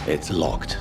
It's locked.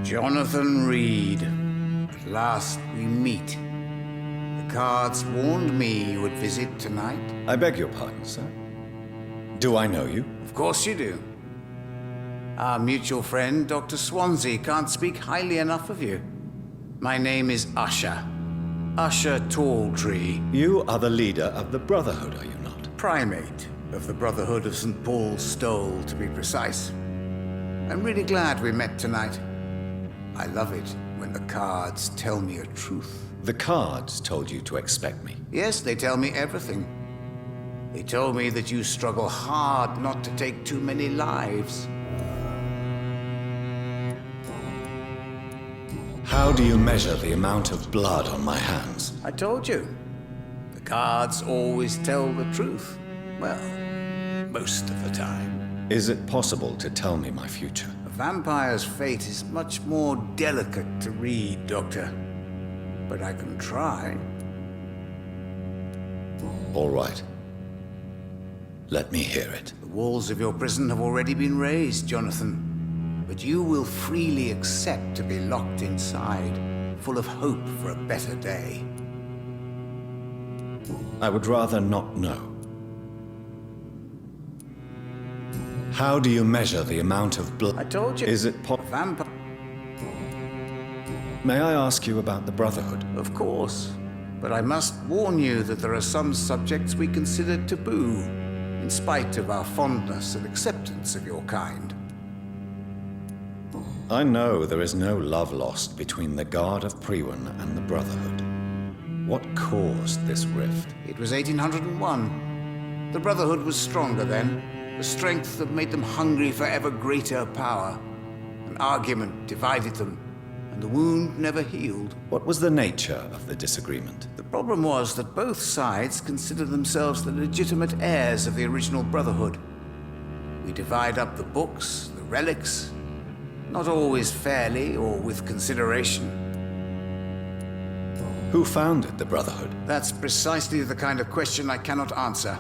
Jonathan Reed. At last we meet. The cards warned me you would visit tonight. I beg your pardon, sir. Do I know you? Of course you do. Our mutual friend, Dr. Swansea, can't speak highly enough of you. My name is Usher. Usher Talltree. You are the leader of the Brotherhood, are you not? Primate of the Brotherhood of St. Paul's Stole, to be precise. I'm really glad we met tonight. I love it when the cards tell me a truth. The cards told you to expect me. Yes, they tell me everything. They told me that you struggle hard not to take too many lives. How do you measure the amount of blood on my hands? I told you. The cards always tell the truth. Well, most of the time. Is it possible to tell me my future? A vampire's fate is much more delicate to read, Doctor. But I can try. All right. Let me hear it. The walls of your prison have already been raised, Jonathan. But you will freely accept to be locked inside, full of hope for a better day. I would rather not know. How do you measure the amount of blood? I told you. Is it Vampire. May I ask you about the Brotherhood? Of course. But I must warn you that there are some subjects we consider taboo, in spite of our fondness and acceptance of your kind. I know there is no love lost between the Guard of Priwen and the Brotherhood. What caused this rift? It was 1801. The Brotherhood was stronger then, a strength that made them hungry for ever greater power. An argument divided them, and the wound never healed. What was the nature of the disagreement? The problem was that both sides considered themselves the legitimate heirs of the original Brotherhood. We divide up the books, the relics, not always fairly or with consideration. Who founded the Brotherhood? That's precisely the kind of question I cannot answer.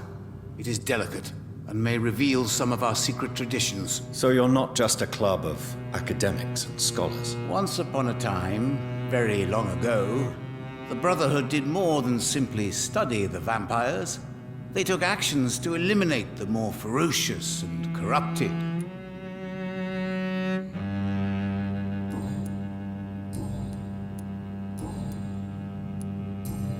It is delicate, and may reveal some of our secret traditions. So you're not just a club of academics and scholars? Once upon a time, very long ago, the Brotherhood did more than simply study the vampires. They took actions to eliminate the more ferocious and corrupted.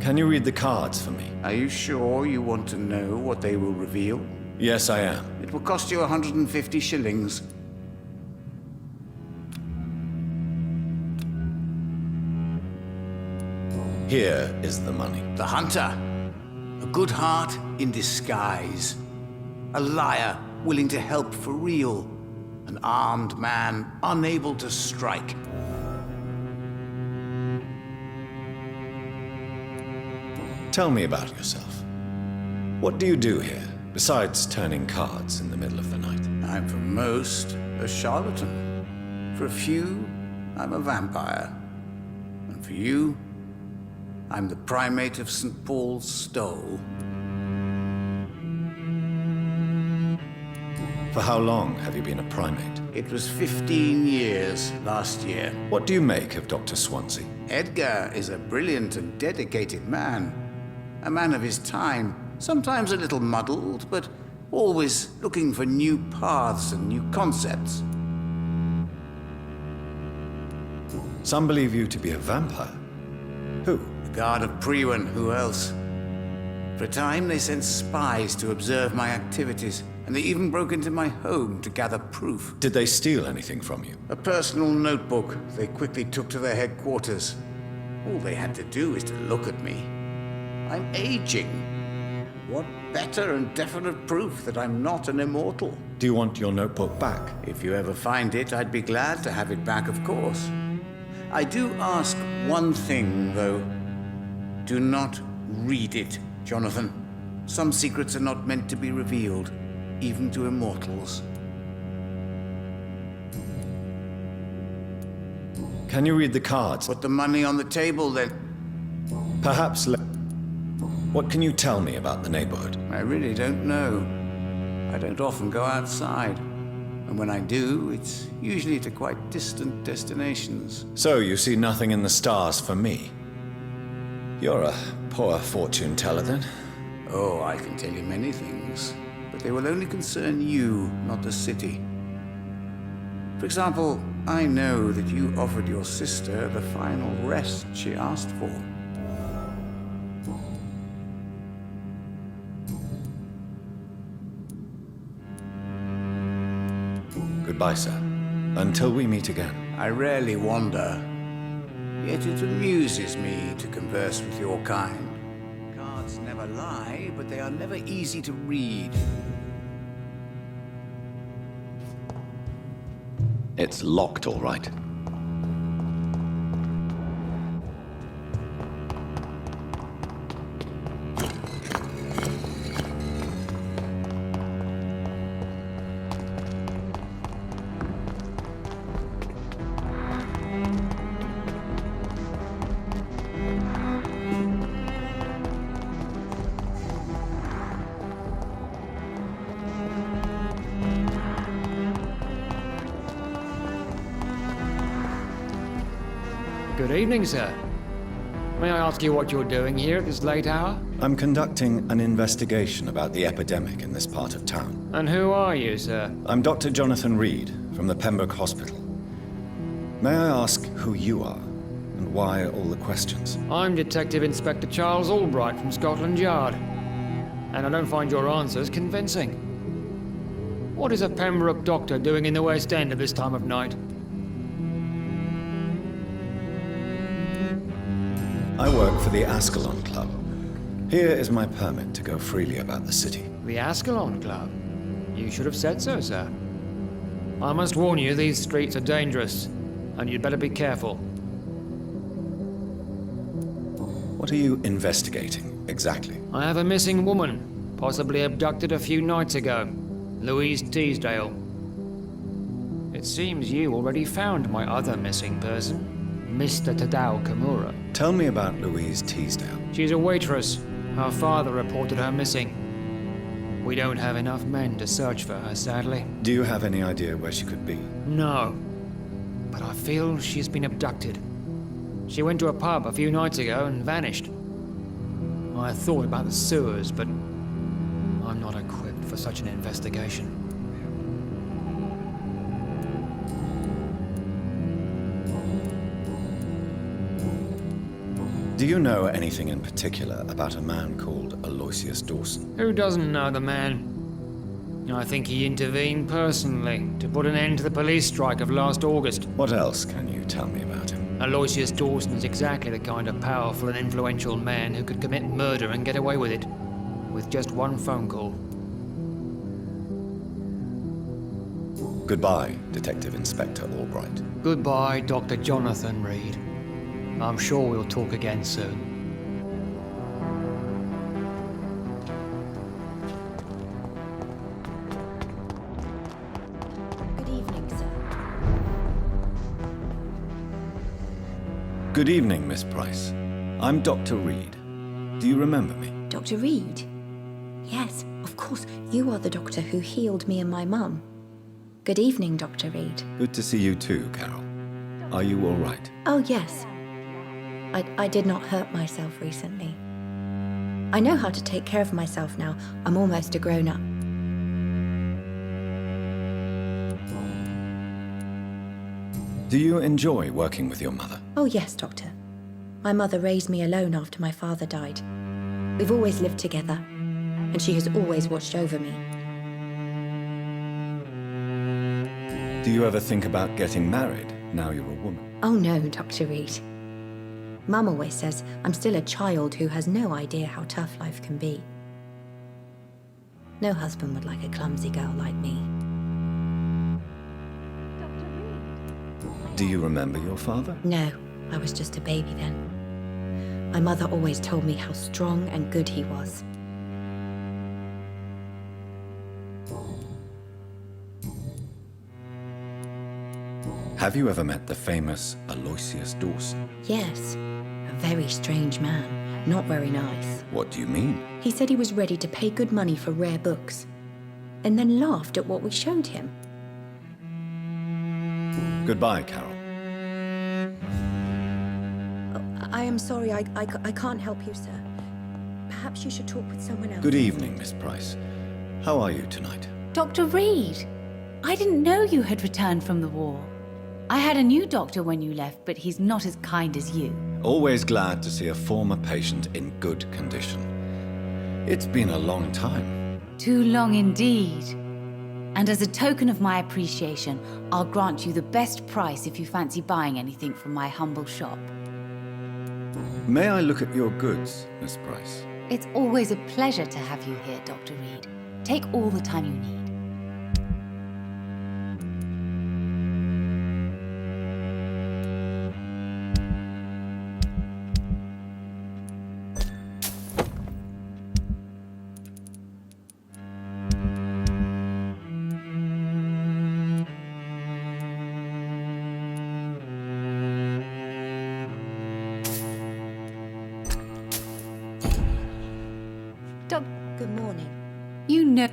Can you read the cards for me? Are you sure you want to know what they will reveal? Yes, I am. It will cost you 150 shillings. Here is the money. The Hunter. A good heart in disguise. A liar willing to help for real. An armed man unable to strike. Tell me about yourself. What do you do here, besides turning cards in the middle of the night? I'm for most a charlatan. For a few, I'm a vampire. And for you, I'm the primate of St. Paul's Stole. For how long have you been a primate? It was 15 years last year. What do you make of Dr. Swansea? Edgar is a brilliant and dedicated man. A man of his time, sometimes a little muddled, but always looking for new paths and new concepts. Some believe you to be a vampire. Who? The Guard of Priwen, who else? For a time, they sent spies to observe my activities, and they even broke into my home to gather proof. Did they steal anything from you? A personal notebook they quickly took to their headquarters. All they had to do is to look at me. I'm aging. What better and definite proof that I'm not an immortal? Do you want your notebook back? If you ever find it, I'd be glad to have it back, of course. I do ask one thing, though. Do not read it, Jonathan. Some secrets are not meant to be revealed, even to immortals. Can you read the cards? Put the money on the table, then. Perhaps. What can you tell me about the neighborhood? I really don't know. I don't often go outside. And when I do, it's usually to quite distant destinations. So you see nothing in the stars for me? You're a poor fortune teller, then. Oh, I can tell you many things, but they will only concern you, not the city. For example, I know that you offered your sister the final rest she asked for. Goodbye, sir. Until we meet again. I rarely wander, yet it amuses me to converse with your kind. Cards never lie, but they are never easy to read. It's locked, all right. Good evening, sir. May I ask you what you're doing here at this late hour? I'm conducting an investigation about the epidemic in this part of town. And who are you, sir? I'm Dr. Jonathan Reed from the Pembroke Hospital. May I ask who you are and why all the questions? I'm Detective Inspector Charles Albright from Scotland Yard. And I don't find your answers convincing. What is a Pembroke doctor doing in the West End at this time of night? I work for the Ascalon Club. Here is my permit to go freely about the city. The Ascalon Club? You should have said so, sir. I must warn you, these streets are dangerous, and you'd better be careful. What are you investigating, exactly? I have a missing woman, possibly abducted a few nights ago. Louise Teasdale. It seems you already found my other missing person, Mr. Tadao Kimura. Tell me about Louise Teasdale. She's a waitress. Her father reported her missing. We don't have enough men to search for her, sadly. Do you have any idea where she could be? No. But I feel she's been abducted. She went to a pub a few nights ago and vanished. I thought about the sewers, but I'm not equipped for such an investigation. Do you know anything in particular about a man called Aloysius Dawson? Who doesn't know the man? I think he intervened personally to put an end to the police strike of last August. What else can you tell me about him? Aloysius Dawson is exactly the kind of powerful and influential man who could commit murder and get away with it, with just one phone call. Goodbye, Detective Inspector Albright. Goodbye, Dr. Jonathan Reed. I'm sure we'll talk again soon. Good evening, sir. Good evening, Miss Price. I'm Dr. Reed. Do you remember me? Dr. Reed? Yes, of course. You are the doctor who healed me and my mum. Good evening, Dr. Reed. Good to see you too, Carol. Are you all right? Oh, yes. I did not hurt myself recently. I know how to take care of myself now. I'm almost a grown-up. Do you enjoy working with your mother? Oh, yes, Doctor. My mother raised me alone after my father died. We've always lived together, and she has always watched over me. Do you ever think about getting married now you're a woman? Oh, no, Dr. Reed. Mum always says I'm still a child who has no idea how tough life can be. No husband would like a clumsy girl like me. Do you remember your father? No, I was just a baby then. My mother always told me how strong and good he was. Have you ever met the famous Aloysius Dawson? Yes, a very strange man, not very nice. What do you mean? He said he was ready to pay good money for rare books, and then laughed at what we showed him. Goodbye, Carol. Oh, I am sorry, I can't help you, sir. Perhaps you should talk with someone else. Good evening, Miss Price. How are you tonight? Dr. Reed, I didn't know you had returned from the war. I had a new doctor when you left, but he's not as kind as you. Always glad to see a former patient in good condition. It's been a long time. Too long indeed. And as a token of my appreciation, I'll grant you the best price if you fancy buying anything from my humble shop. May I look at your goods, Miss Price? It's always a pleasure to have you here, Dr. Reed. Take all the time you need. Good morning. You know...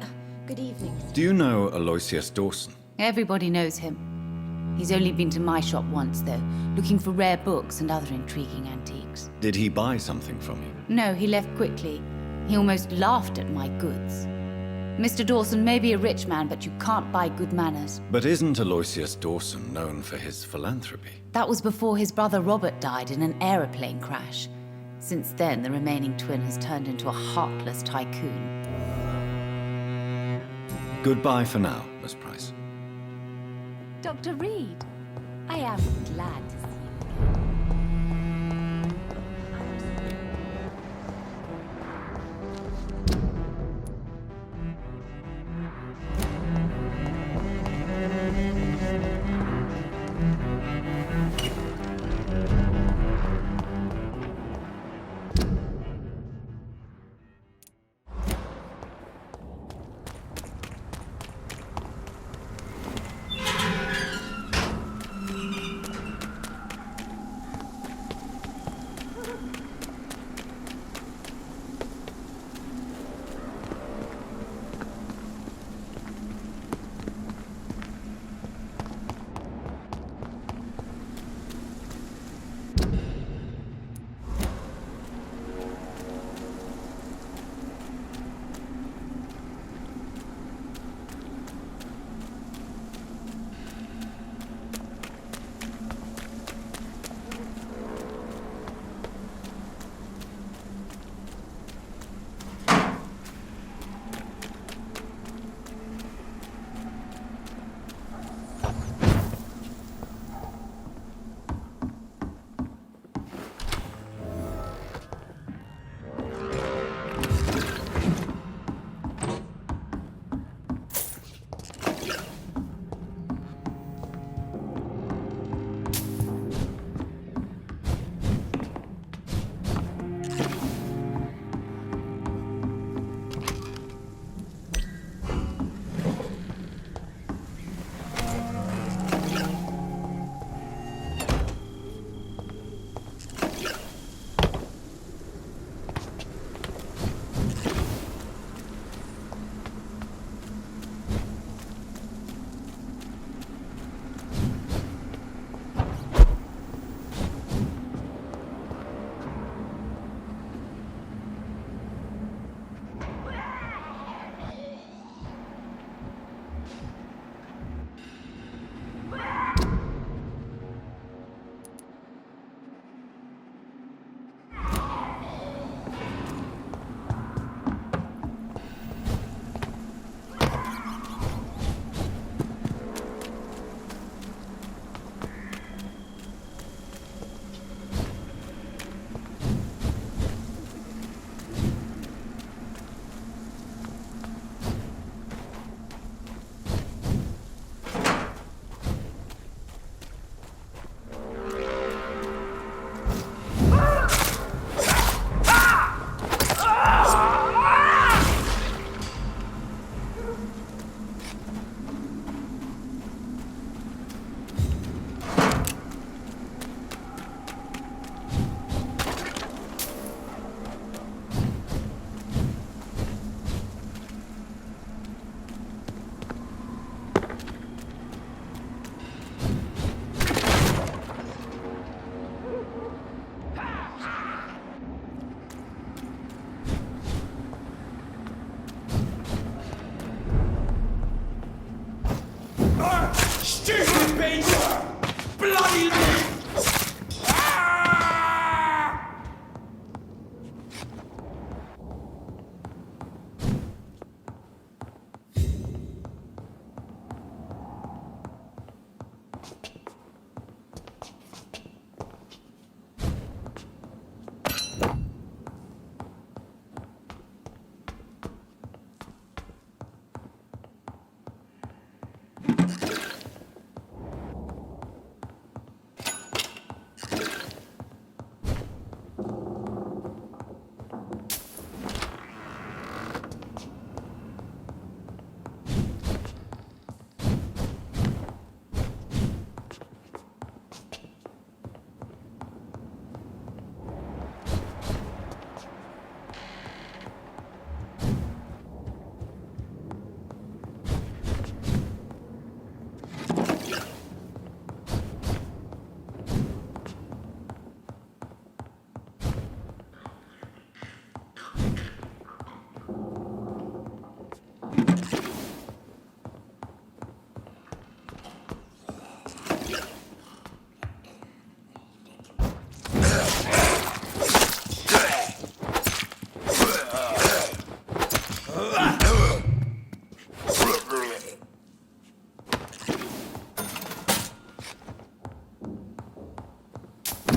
Good evening. Do you know Aloysius Dawson? Everybody knows him. He's only been to my shop once, though, looking for rare books and other intriguing antiques. Did he buy something from you? No, he left quickly. He almost laughed at my goods. Mr. Dawson may be a rich man, but you can't buy good manners. But isn't Aloysius Dawson known for his philanthropy? That was before his brother Robert died in an aeroplane crash. Since then, the remaining twin has turned into a heartless tycoon. Goodbye for now, Miss Price. Dr. Reed, I am glad to see you.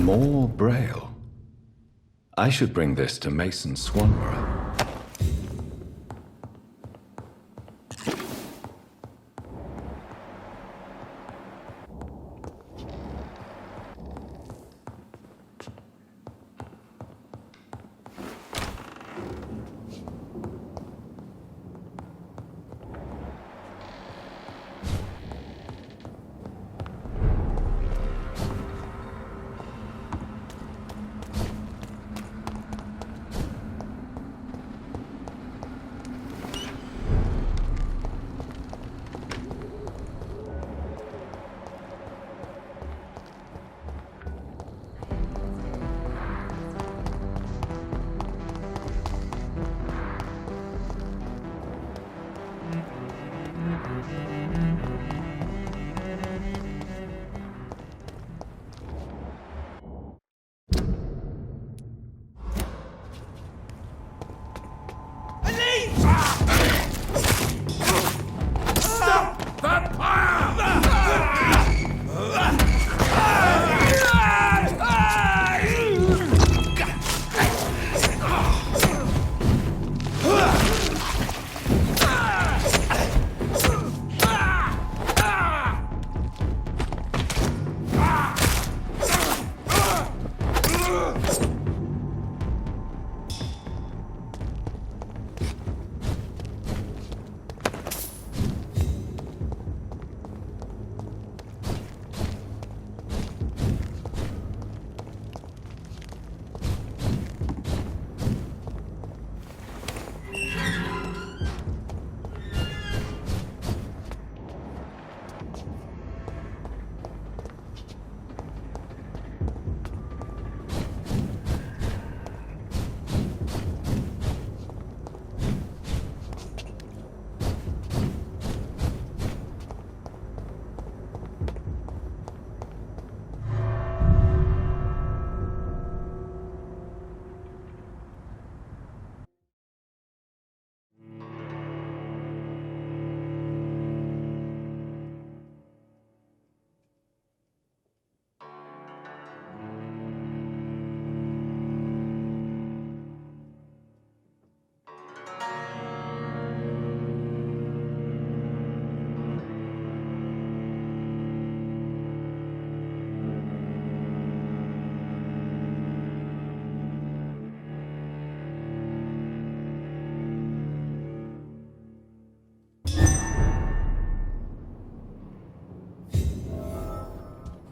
More Braille. I should bring this to Mason Swanborough.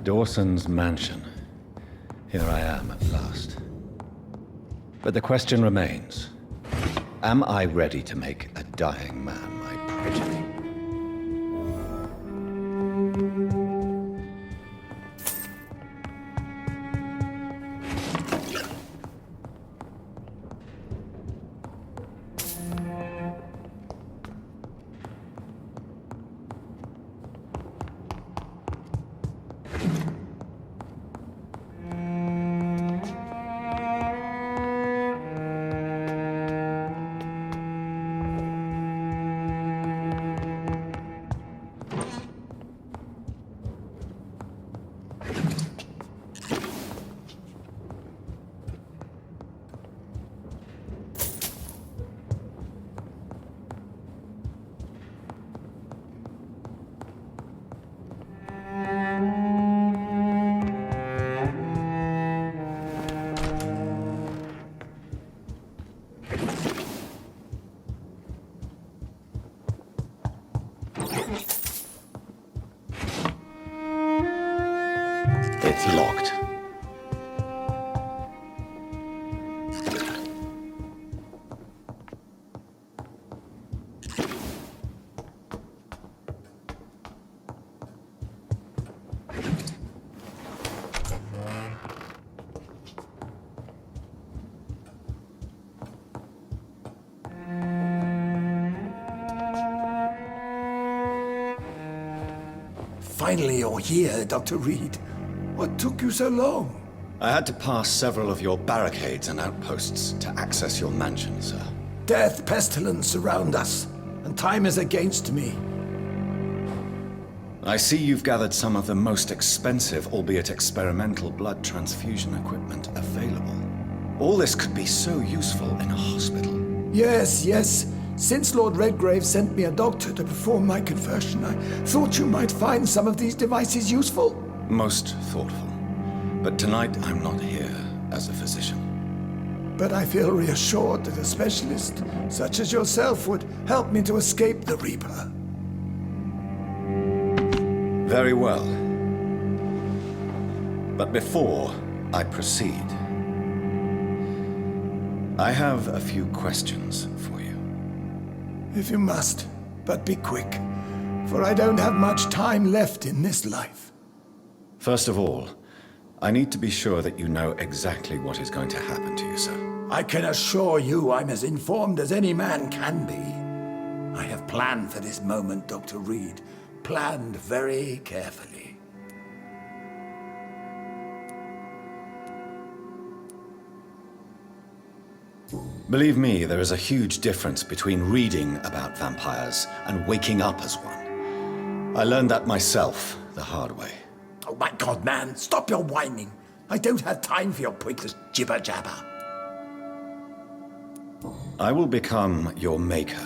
Dawson's mansion. Here I am at last. But the question remains, am I ready to make a dying man my progeny? It's locked. Finally, you're here, Dr. Reed. What took you so long? I had to pass several of your barricades and outposts to access your mansion, sir. Death, pestilence surround us, and time is against me. I see you've gathered some of the most expensive, albeit experimental, blood transfusion equipment available. All this could be so useful in a hospital. Yes, yes. Since Lord Redgrave sent me a doctor to perform my conversion, I thought you might find some of these devices useful. Most thoughtful. But tonight I'm not here as a physician. But I feel reassured that a specialist such as yourself would help me to escape the Reaper. Very well. But before I proceed, I have a few questions for you. If you must, but be quick, for I don't have much time left in this life. First of all, I need to be sure that you know exactly what is going to happen to you, sir. I can assure you I'm as informed as any man can be. I have planned for this moment, Dr. Reed. Planned very carefully. Believe me, there is a huge difference between reading about vampires and waking up as one. I learned that myself the hard way. Oh my God, man, stop your whining. I don't have time for your pointless jibber-jabber. I will become your maker.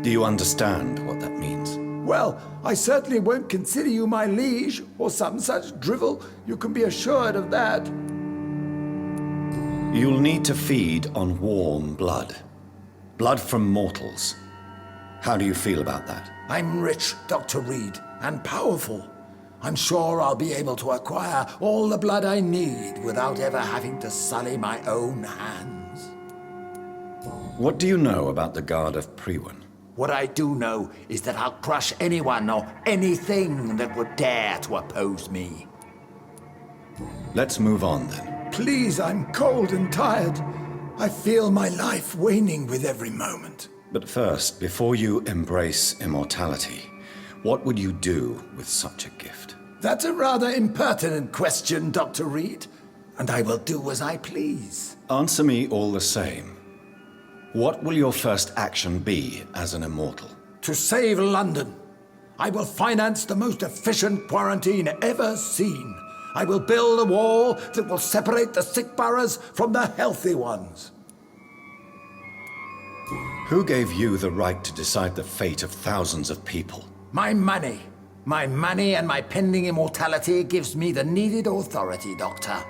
Do you understand what that means? Well, I certainly won't consider you my liege, or some such drivel. You can be assured of that. You'll need to feed on warm blood. Blood from mortals. How do you feel about that? I'm rich, Dr. Reed, and powerful. I'm sure I'll be able to acquire all the blood I need without ever having to sully my own hands. What do you know about the Guard of Priwen? What I do know is that I'll crush anyone or anything that would dare to oppose me. Let's move on then. Please, I'm cold and tired. I feel my life waning with every moment. But first, before you embrace immortality, what would you do with such a gift? That's a rather impertinent question, Dr. Reed, and I will do as I please. Answer me all the same. What will your first action be as an immortal? To save London, I will finance the most efficient quarantine ever seen. I will build a wall that will separate the sick boroughs from the healthy ones. Who gave you the right to decide the fate of thousands of people? My money. My money and my pending immortality gives me the needed authority, Doctor.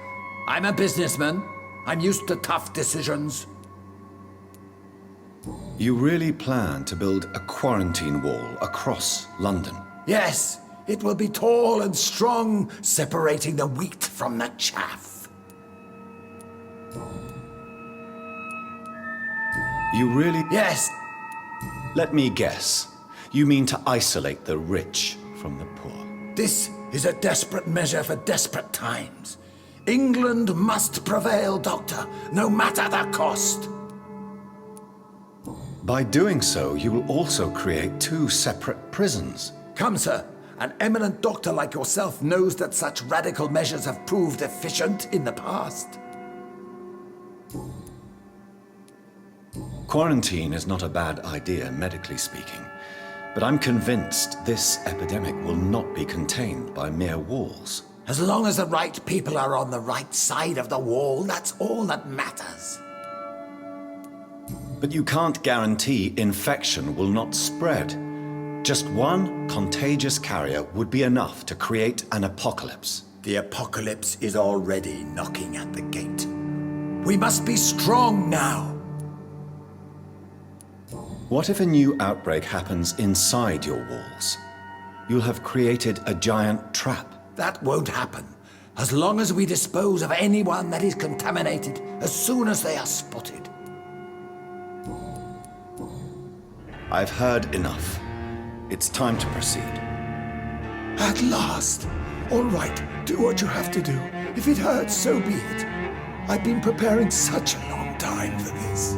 I'm a businessman. I'm used to tough decisions. You really plan to build a quarantine wall across London? Yes, it will be tall and strong, separating the wheat from the chaff. You really... Yes, Let me guess. You mean to isolate the rich from the poor? this is a desperate measure for desperate times. England must prevail, Doctor, no matter the cost. By doing so, you will also create two separate prisons. Come, sir. An eminent doctor like yourself knows that such radical measures have proved efficient in the past. Quarantine is not a bad idea, medically speaking. But I'm convinced this epidemic will not be contained by mere walls. As long as the right people are on the right side of the wall, that's all that matters. But you can't guarantee infection will not spread. Just one contagious carrier would be enough to create an apocalypse. The apocalypse is already knocking at the gate. We must be strong now. What if a new outbreak happens inside your walls? You'll have created a giant trap. That won't happen. As long as we dispose of anyone that is contaminated as soon as they are spotted. I've heard enough. It's time to proceed. At last. All right, do what you have to do. If it hurts, so be it. I've been preparing such a long time for this.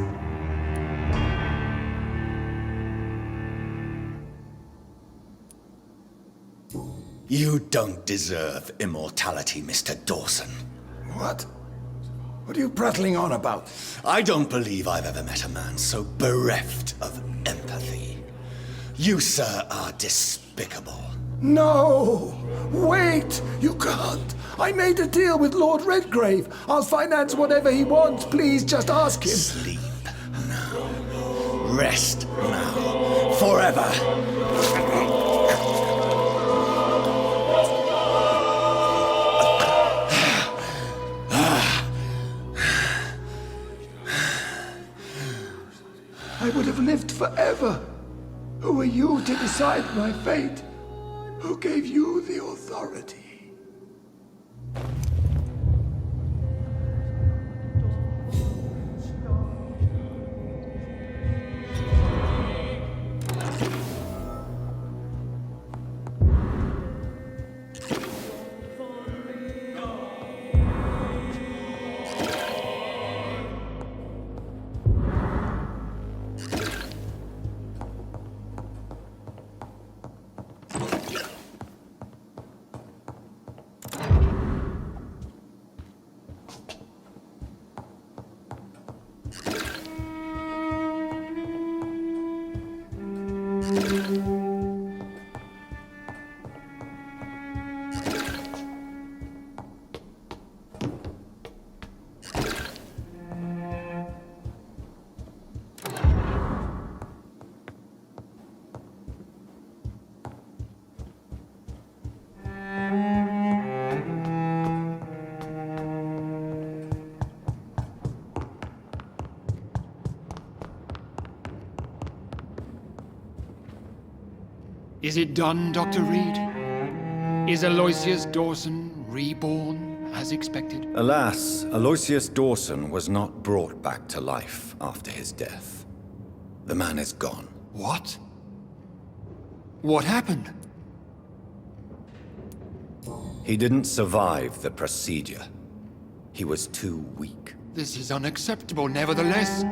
You don't deserve immortality, Mr. Dawson. What? What are you prattling on about? I don't believe I've ever met a man so bereft of empathy. You, sir, are despicable. No! Wait! You can't! I made a deal with Lord Redgrave. I'll finance whatever he wants. Please, just ask him. Sleep now. Rest now. Forever. I would have lived forever. Who are you to decide my fate? Who gave you the authority? Is it done, Dr. Reed? Is Aloysius Dawson reborn as expected? Alas, Aloysius Dawson was not brought back to life after his death. The man is gone. What? What happened? He didn't survive the procedure. He was too weak. This is unacceptable, nevertheless.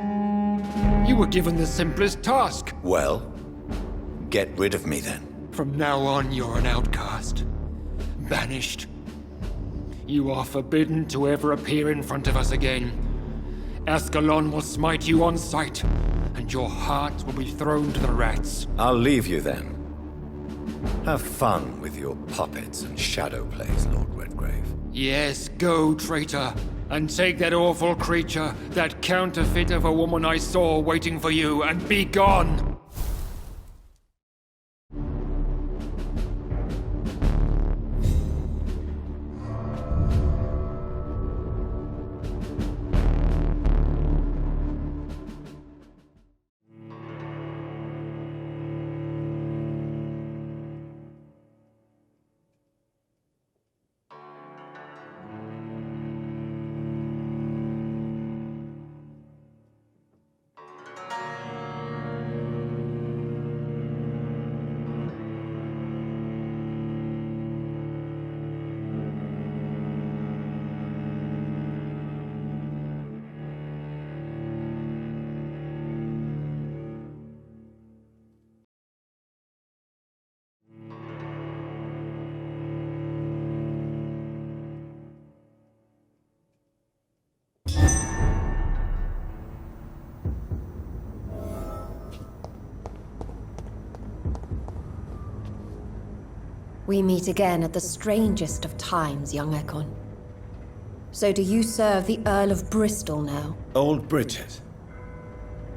You were given the simplest task. Well, get rid of me then. From now on, you're an outcast. Banished. You are forbidden to ever appear in front of us again. Ascalon will smite you on sight, and your heart will be thrown to the rats. I'll leave you then. Have fun with your puppets and shadow plays, Lord Redgrave. Yes, go, traitor, and take that awful creature, that counterfeit of a woman I saw waiting for you, and be gone! We meet again at the strangest of times, young Ekon. So do you serve the Earl of Bristol now? Old Bridget.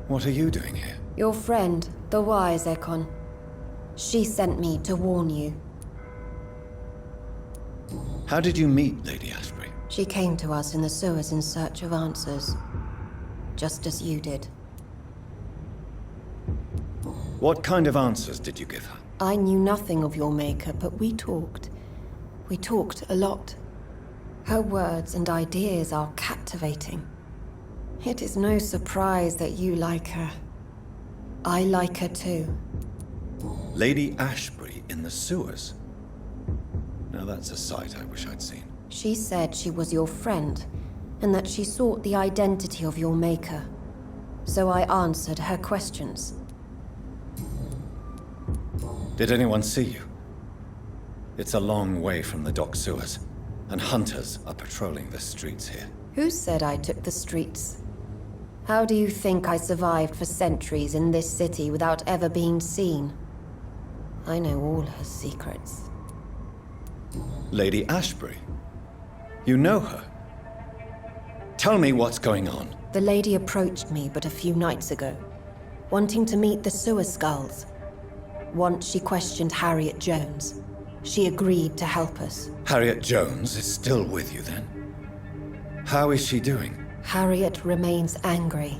What are you doing here? Your friend, the wise Ekon. She sent me to warn you. How did you meet Lady Ashbury? She came to us in the sewers in search of answers. Just as you did. What kind of answers did you give her? I knew nothing of your maker, but we talked. We talked a lot. Her words and ideas are captivating. It is no surprise that you like her. I like her too. Lady Ashbury in the sewers? Now that's a sight I wish I'd seen. She said she was your friend, and that she sought the identity of your maker. So I answered her questions. Did anyone see you? It's a long way from the dock sewers, and hunters are patrolling the streets here. Who said I took the streets? How do you think I survived for centuries in this city without ever being seen? I know all her secrets. Lady Ashbury? You know her? Tell me what's going on. The lady approached me but a few nights ago, wanting to meet the sewer skulls. Once she questioned Harriet Jones. She agreed to help us. Harriet Jones is still with you then? How is she doing? Harriet remains angry,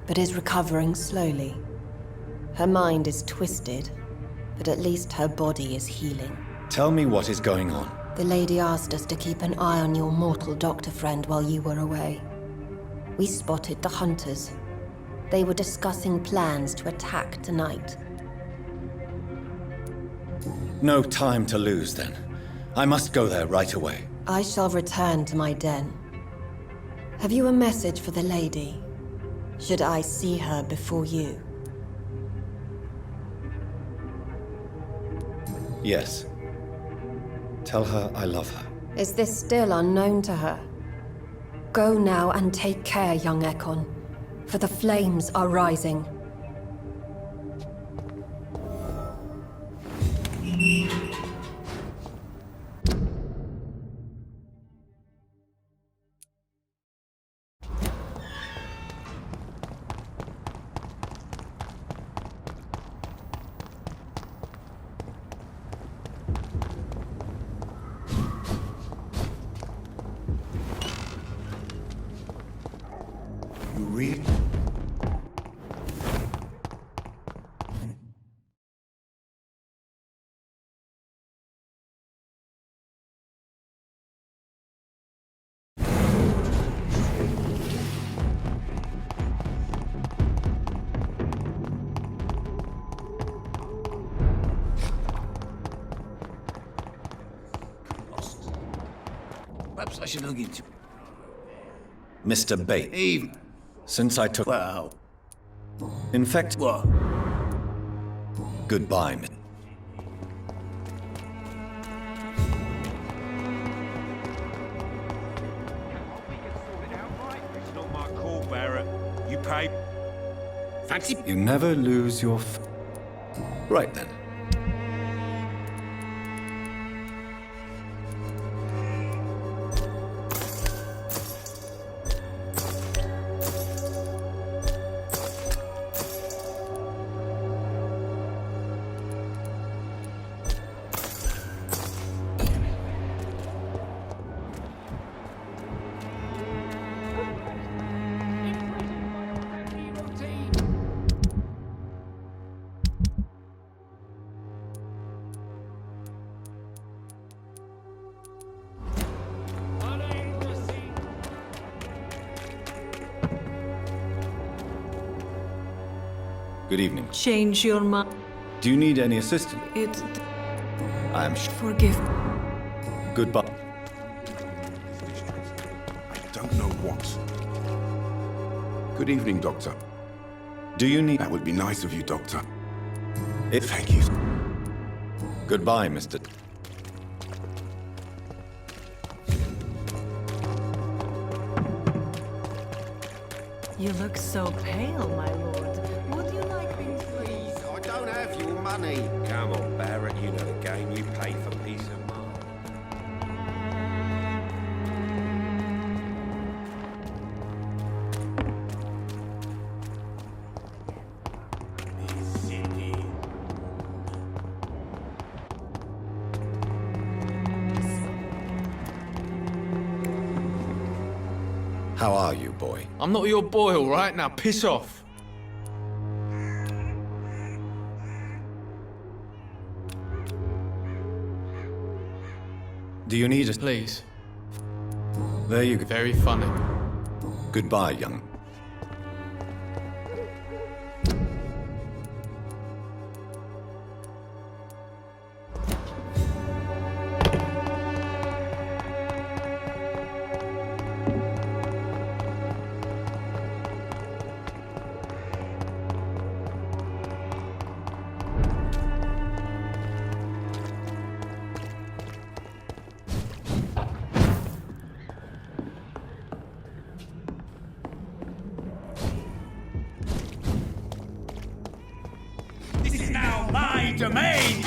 but is recovering slowly. Her mind is twisted, but at least her body is healing. Tell me what is going on. The lady asked us to keep an eye on your mortal doctor friend while you were away. We spotted the hunters. They were discussing plans to attack tonight. No time to lose then. I must go there right away. I shall return to my den. Have you a message for the lady? Should I see her before you? Yes. Tell her I love her. Is this still unknown to her? Go now and take care, young Ekon, for the flames are rising. You read? Perhaps I should look into... Mr. Bates, Even... since I took... Well... In fact, What? goodbye, Miss. It's not my call, Barrett. You pay. Fancy... You never lose your Right then. Good evening. Change your mind. Do you need any assistance? I am Forgive me. Goodbye. I don't know what. Good evening, Doctor. Do you need... That would be nice of you, Doctor. If... Thank you. Goodbye, Mr. You look so pale, my lord. Would you like me to... Please, I don't have your money. Come on, Barrett. You know the game. You pay for peace of mind. How are you, boy? I'm not your boy, all right? Now piss off. Do you need a... Please. There you go. Very funny. Goodbye, young... domain!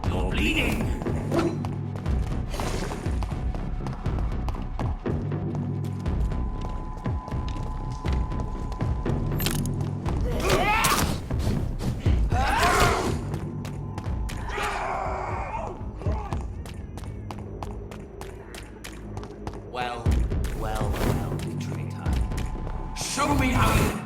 You're bleeding! Well, betrayed her. Show me how you...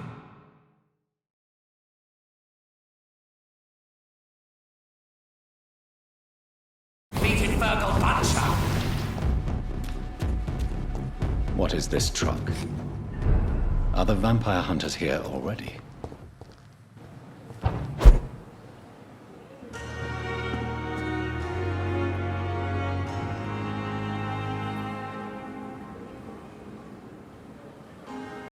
What is this truck? Are the vampire hunters here already?